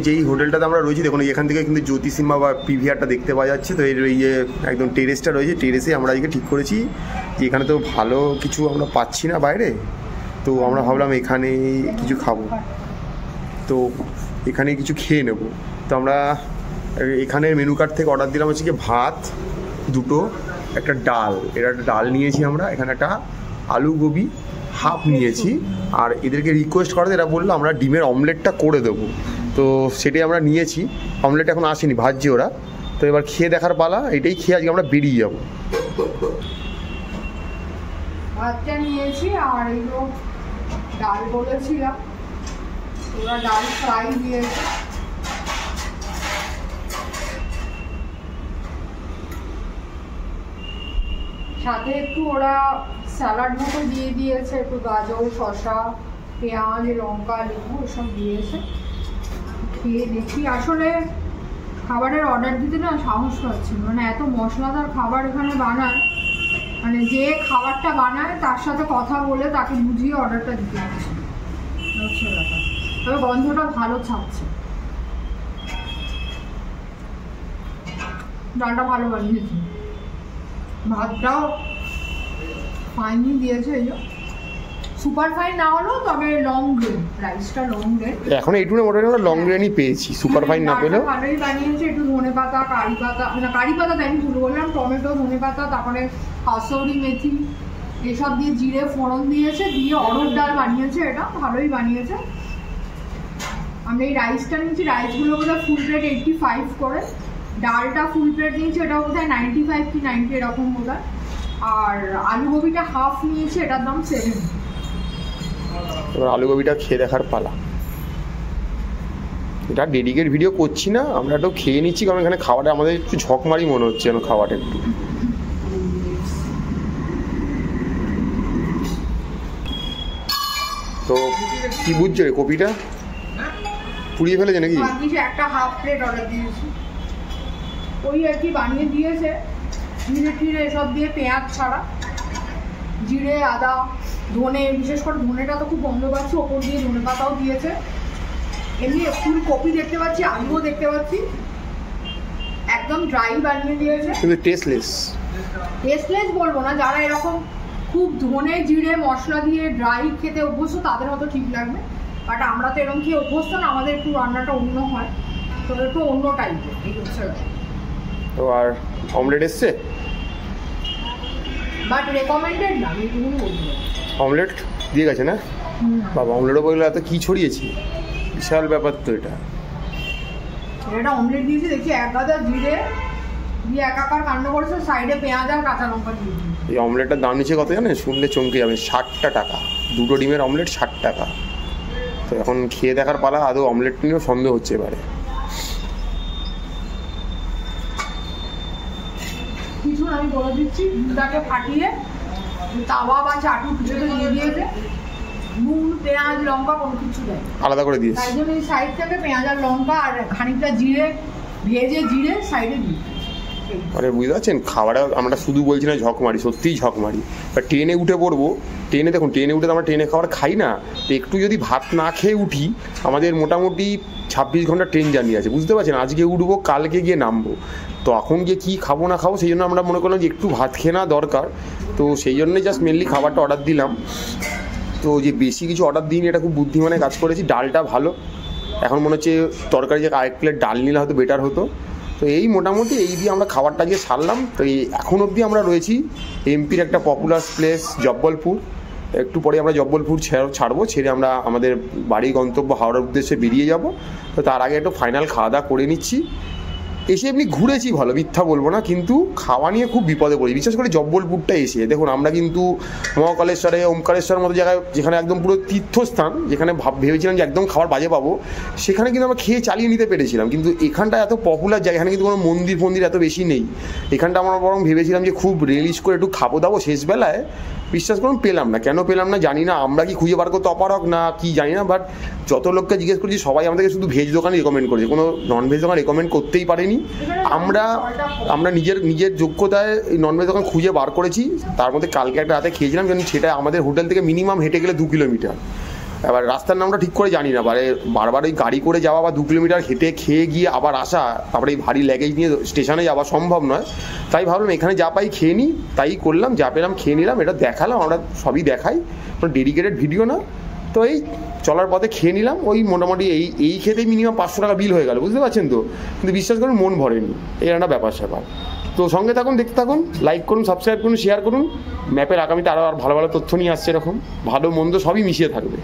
যেই হোটেলটাতে আমরা রয়েছি দেখুন এখান থেকে কিন্তু জ্যোতিসীমা বা পিভিআরটা দেখতে পাওয়া যাচ্ছে। তো এর এই যে একদম টেরেসটা রয়েছে, টেরেসে আমরা আজকে ঠিক করেছি যে এখানে তো ভালো কিছু আমরা পাচ্ছি না বাইরে, তো আমরা ভাবলাম এখানে কিছু খাবো, তো এখানে কিছু খেয়ে নেব। তো আমরা এখানে মেনু কার্ড থেকে অর্ডার দিলাম হচ্ছে কি ভাত দুটো, একটা ডাল, এটা একটা ডাল নিয়েছি আমরা, এখানে একটা আলু গোবি হাফ নিয়েছি, আর এদেরকে রিকোয়েস্ট করাতে এরা বললো আমরা ডিমের অমলেটটা করে দেবো, তো সেটাই আমরা নিয়েছি। অমলেট এখন আসেনি, ভাজছে ওরা, তো এবার খেয়ে দেখার পালা, এটাই খেয়ে আজকে আমরা বেরিয়ে যাবো। ভাতটা নিয়েছি আর এইগুলো ডাল বলেছিলাম, ওরা ডাল ফ্রাই দিয়েছে, সাথে একটু ওরা স্যালাড মতো দিয়ে দিয়েছে, একটু গাজর শসা পেঁয়াজ লঙ্কা লেবু এসব দিয়েছে। খেয়ে দেখি, আসলে খাবারের অর্ডার দিতে না সাহস পাচ্ছিল, মানে এত মশলাদার খাবার এখানে বানায়, মানে যে খাবারটা বানায় তার সাথে কথা বলে তাকে বুঝিয়ে অর্ডারটা দিতে হচ্ছে, তবে গন্ধটা ভালো ছাড়ছে, ডালটা ভালো বানিয়েছে, ভাতটাও ফাইনই দিয়েছে, এই সুপার ফাইন না হলেও তবে লং গ্রেন, রাইসটা লং গ্রেন, এখন এইটুকু মোটামুটি আমরা লং গ্রেনই পেয়েছি, সুপার ফাইন না পেলেও ভালোই বানিয়েছে। একটু ধনে পাতা কারি পাতা, মানে কারি পাতা তাই আমি ভুল বললাম, টমেটো ধনে পাতা তারপরে কাসৌরি মেথি এসব দিয়ে জিরে ফোড়ন দিয়েছে, দিয়ে অরহর ডাল বানিয়েছে, এটা ভালোই বানিয়েছে। আমরা এই রাইসটা নিয়েছি, রাইসগুলো বোধহয় ফুল প্লেট 85 করে, ডালটা ফুল প্লেট নিয়েছি, এটা বোধহয় 95 কি 90 এরকম বোধহয়, আর আলু গোবিটা হাফ নিয়েছে, এটার দাম 7। এবার আলু গোবিটা খেয়ে দেখার পালা। এটা ডেডিকেট ভিডিও করছি না, আমরা একটু খেয়ে নিচ্ছি, কারণ এখানে খাওয়াটা আমাদের একটু ঝকমারি মনে হচ্ছে যেন খাওয়াটা একটু। তো কি বুঝছো রে, কপিটা পুড়িয়ে ফেলেছে নাকি? একটা হাফ প্লেট অর্ডার দিয়েছি, ওই আর কি বানিয়ে দিয়েছে, জিরে টিরে এসব দিয়ে, পেঁয়াজ ছাড়া, জিরে আদা ধনে, বিশেষ করে ধনেটা তো খুব গন্ধ পাচ্ছি, ওপর দিয়ে ধনে পাতাও দিয়েছে, এমনি ফুলকপি দেখতে পাচ্ছি, আলুও দেখতে পাচ্ছি, একদম ড্রাই বানিয়ে দিয়েছে, কিন্তু টেস্টলেস। টেস্টলেস বলবো না, যারা এরকম খুব ধনে জিরে মশলা দিয়ে ড্রাই খেতে অভ্যস্ত তাদের হয়তো ঠিক লাগবে, বাট আমরা তো এরকম খেয়ে অভ্যস্ত না, আমাদের একটু রান্নাটা অন্য হয়, তো একটু অন্য টাইপের এই হচ্ছে। তো আর অমলেট এসছে, বাট রেকমেন্ডেড না, আমি তুমি বলবো অমলেট দিয়ে গেছে না বাবা, অমলেটও বললো এত কি ছড়িয়েছি, বিশাল ব্যাপার তো এটা। এটা অমলেট দিয়েছি, দেখছি এক গাদা জিরে দিয়ে একাকার কাণ্ড করেছে, সাইডে পেঁয়াজ আর কাঁচা লঙ্কা দিয়ে। এই অমলেটটার দাম নিচ্ছে কত জানেন? শুনলে চমকে যাবে, 60 টাকা, দুটো ডিমের অমলেট 60 টাকা। তো এখন খেয়ে দেখার পালা, আদৌ অমলেট নিয়েও সন্দেহ হচ্ছে এবারে। কিছু আমি বলে দিচ্ছি, দুটাকে ফাটিয়ে তাওয়া বা চাটু কিছুতে দিয়ে দিয়েছে, নুন পেঁয়াজ লঙ্কা কোনো কিছু দেয় আলাদা করে দিয়েছে, তাই জন্য এই সাইড থেকে পেঁয়াজ আর লঙ্কা আর খানিকটা জিরে ভেজে জিরে সাইডে দিয়ে। মানে বুঝতে পারছেন, খাবারটা আমরা শুধু বলছি না ঝকমারি, সত্যিই ঝকমারি। বা ট্রেনে উঠে পড়বো, ট্রেনে দেখুন, ট্রেনে উঠে তো আমরা ট্রেনে খাবার খাই না, তো একটু যদি ভাত না খেয়ে উঠি, আমাদের মোটামুটি 26 ঘন্টা ট্রেন জার্নি আছে, বুঝতে পারছেন, আজকে উঠবো কালকে গিয়ে নামবো, তো এখন গিয়ে কী খাবো না খাবো, সেই জন্য আমরা মনে করলাম যে একটু ভাত খেয়ে নেওয়া দরকার, তো সেই জন্যই জাস্ট মেনলি খাবারটা অর্ডার দিলাম। তো যে বেশি কিছু অর্ডার দিইনি, এটা খুব বুদ্ধিমানে কাজ করেছি। ডালটা ভালো, এখন মনে হচ্ছে তরকারি যে আরেক প্লেট ডাল নিলে হয়তো বেটার হতো। তো এই মোটামুটি এই দিয়ে আমরা খাবারটা গিয়ে সারলাম। তো এই এখন অবধি আমরা রয়েছি এমপির একটা পপুলার প্লেস জব্বলপুর, একটু পরে আমরা জব্বলপুর ছাড়বো, ছেড়ে আমরা আমাদের বাড়ি গন্তব্য হাওড়ার উদ্দেশ্যে বেরিয়ে যাব। তো তার আগে একটু ফাইনাল খাওয়া দাওয়া করে নিচ্ছি। এসে এমনি ঘুরেছি ভালো, মিথ্যা বলবো না, কিন্তু খাওয়া নিয়ে খুব বিপদে পড়ি, বিশেষ করে জব্বলপুরটা এসে দেখুন, আমরা কিন্তু মহাকালেশ্বরে ওমকারেশ্বরের মতো জায়গায়, যেখানে একদম পুরো তীর্থস্থান, যেখানে ভেবেছিলাম যে একদম খাবার বাজে পাবো, সেখানে কিন্তু আমরা খেয়ে চালিয়ে নিতে পেরেছিলাম, কিন্তু এখানটা এত পপুলার জায়গা, এখানে কিন্তু কোনো মন্দির ফন্দির এত বেশি নেই, এখানটা আমরা বরং ভেবেছিলাম যে খুব রিলিজ করে একটু খাবো দাবো, শেষবেলায় বিশ্বাস করুন পেলাম না। কেন পেলাম না জানি না, আমরা কি খুঁজে বার করতে অপারক না কি জানি না, বাট যত লোককে জিজ্ঞেস করছি সবাই আমাদেরকে শুধু ভেজ দোকান রেকমেন্ড করেছে, কোনো ননভেজ দোকান রেকমেন্ড করতেই পারেনি। আমরা নিজের যোগ্যতায় এই ননভেজ দোকান খুঁজে বার করেছি, তার মধ্যে কালকে একটা রাতে খেয়েছিলাম, কারণ সেটা আমাদের হোটেল থেকে মিনিমাম হেঁটে গেলে 2 কিলোমিটার। এবার রাস্তার নামটা ঠিক করে জানি না, বারবার ওই গাড়ি করে যাওয়া বা 2 কিলোমিটার হেঁটে খেয়ে গিয়ে আবার আসা, তারপরে এই ভারী ল্যাগেজ নিয়ে স্টেশনে যাওয়া সম্ভব নয়। তাই ভাবলাম এখানে যা পাই খেয়ে নিই, তাই করলাম, যা পেলাম খেয়ে নিলাম। এটা দেখালাম, আমরা সবই দেখাই, কোনো ডেডিকেটেড ভিডিও না। তো এই চলার পথে খেয়ে নিলাম, ওই মোটামুটি এই খেতেই মিনিমাম 500 টাকা বিল হয়ে গেল, বুঝতে পারছেন তো। কিন্তু বিশ্বাস করুন মন ভরেনি, এই একটা ব্যাপার স্যাপার। তো সঙ্গে থাকুন, দেখতে থাকুন, লাইক করুন, সাবস্ক্রাইব করুন, শেয়ার করুন। ম্যাপের আগামীতে আরও ভালো ভালো তথ্য নিয়ে আসছে, এরকম ভালো মন্দ সবই মিশিয়ে থাকবে।